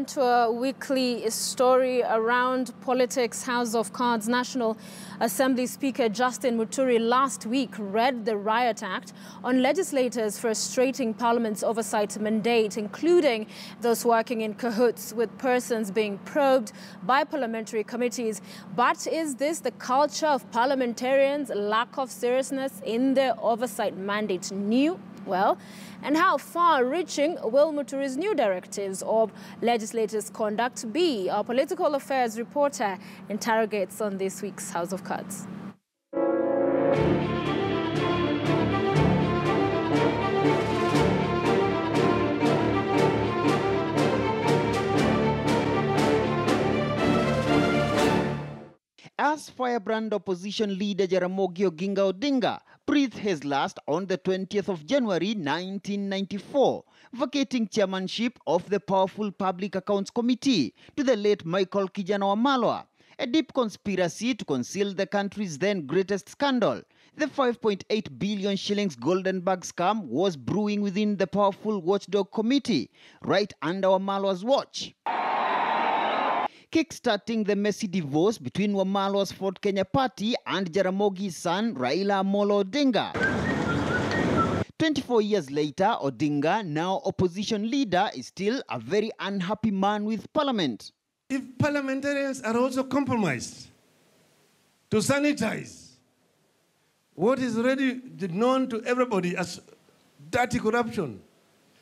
To a weekly story around politics. House of Cards National Assembly Speaker Justin Muturi last week read the Riot Act on legislators frustrating Parliament's oversight mandate, including those working in cahoots with persons being probed by parliamentary committees. But is this the culture of parliamentarians' lack of seriousness in their oversight mandate new? Well, and how far-reaching will Muturi's new directives of legislators' conduct be? Our political affairs reporter interrogates on this week's House of Cards. As firebrand opposition leader Jaramogi Oginga Odinga breathed his last on the 20th of January 1994, vacating chairmanship of the powerful Public Accounts Committee to the late Michael Kijana Wamalwa, a deep conspiracy to conceal the country's then greatest scandal. The 5.8 billion shillings golden bag scam was brewing within the powerful watchdog committee, right under Wamalwa's watch, kickstarting the messy divorce between Wamalwa's Ford Kenya party and Jaramogi's son Raila Amolo Odinga. 24 years later, Odinga, now opposition leader, is still a very unhappy man with Parliament. If parliamentarians are also compromised to sanitize what is already known to everybody as dirty corruption,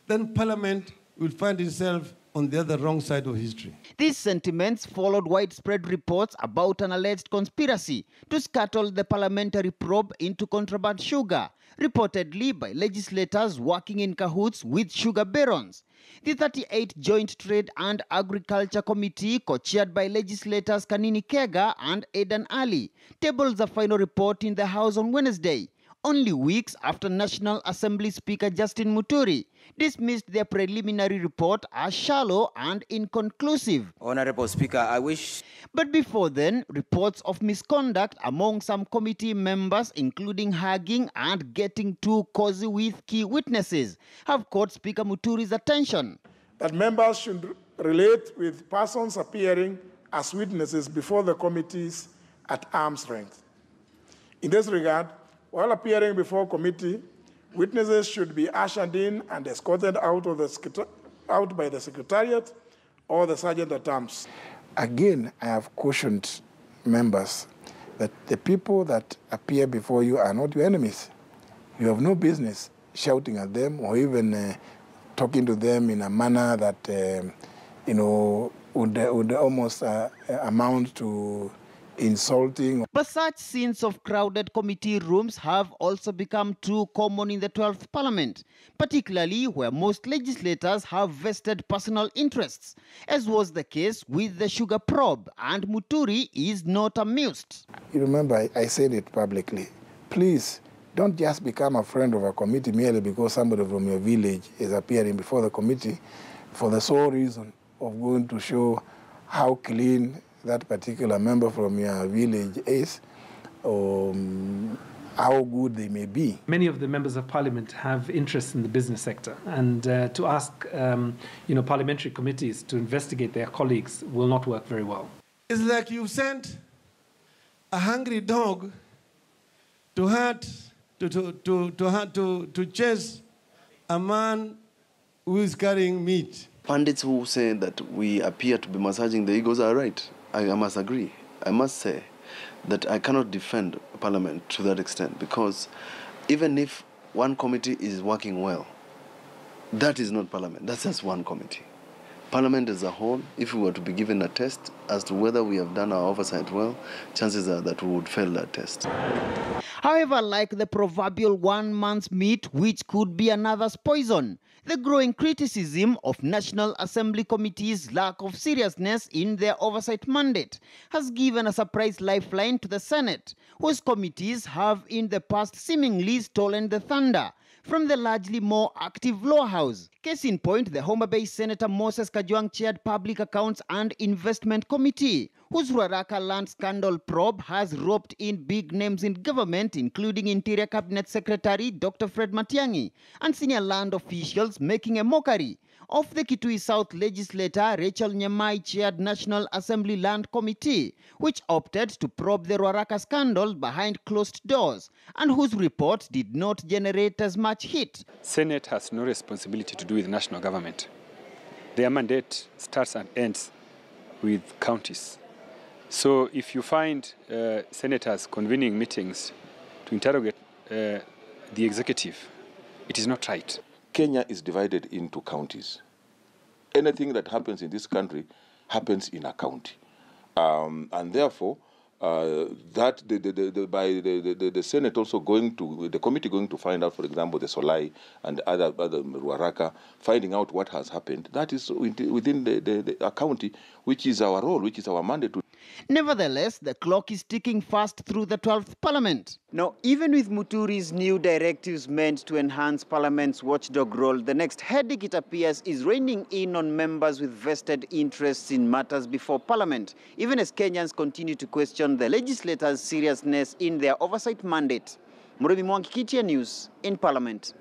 then Parliament will find itself on the other wrong side of history. These sentiments followed widespread reports about an alleged conspiracy to scuttle the parliamentary probe into contraband sugar, reportedly by legislators working in cahoots with sugar barons. The 38 Joint Trade and Agriculture Committee, co-chaired by legislators Kanini Kega and Aidan Ali, tabled the final report in the House on Wednesday, only weeks after National Assembly Speaker Justin Muturi dismissed their preliminary report as shallow and inconclusive. Honorable Speaker, I wish... But before then, reports of misconduct among some committee members, including hugging and getting too cozy with key witnesses, have caught Speaker Muturi's attention. That members should relate with persons appearing as witnesses before the committees at arm's length. In this regard, while appearing before committee, witnesses should be ushered in and escorted out by the Secretariat or the Sergeant-at-Arms. Again, I have cautioned members that the people that appear before you are not your enemies. You have no business shouting at them or even talking to them in a manner that would almost amount to insulting. But such scenes of crowded committee rooms have also become too common in the 12th Parliament, particularly where most legislators have vested personal interests, as was the case with the sugar probe, and Muturi is not amused. You remember, I said it publicly. Please, don't just become a friend of a committee merely because somebody from your village is appearing before the committee for the sole reason of going to show how clean that particular member from your village is, or how good they may be. Many of the members of Parliament have interests in the business sector, and to ask parliamentary committees to investigate their colleagues will not work very well. It's like you sent a hungry dog to chase a man who is carrying meat. Pundits who say that we appear to be massaging the egos are right. I must agree. I must say that I cannot defend Parliament to that extent, because even if one committee is working well, that is not Parliament. That's just one committee. Parliament as a whole, if we were to be given a test as to whether we have done our oversight well, chances are that we would fail that test. However, like the proverbial one man's meat, which could be another's poison, the growing criticism of National Assembly Committee's lack of seriousness in their oversight mandate has given a surprise lifeline to the Senate, whose committees have in the past seemingly stolen the thunder from the largely more active Lower House. Case in point, the Homa Bay Senator Moses Kajwang chaired Public Accounts and Investment Committee, whose Ruaraka land scandal probe has roped in big names in government, including Interior Cabinet Secretary Dr. Fred Matiang'i and senior land officials, making a mockery of the Kitui South legislator Rachel Nyamai chaired National Assembly Land Committee, which opted to probe the Ruaraka scandal behind closed doors and whose report did not generate as much heat. Senate has no responsibility to do with national government. Their mandate starts and ends with counties. So if you find senators convening meetings to interrogate the executive, it is not right. Kenya is divided into counties. Anything that happens in this country happens in a county. And therefore, that the Senate also the committee going to find out, for example, the Solai and other Ruaraka, finding out what has happened. That is within the county, which is our role, which is our mandate. Nevertheless, the clock is ticking fast through the 12th Parliament. Now, even with Muturi's new directives meant to enhance Parliament's watchdog role, the next headache, it appears, is reining in on members with vested interests in matters before Parliament, even as Kenyans continue to question the legislators' seriousness in their oversight mandate. Murimi Mwangi, KTN News in Parliament.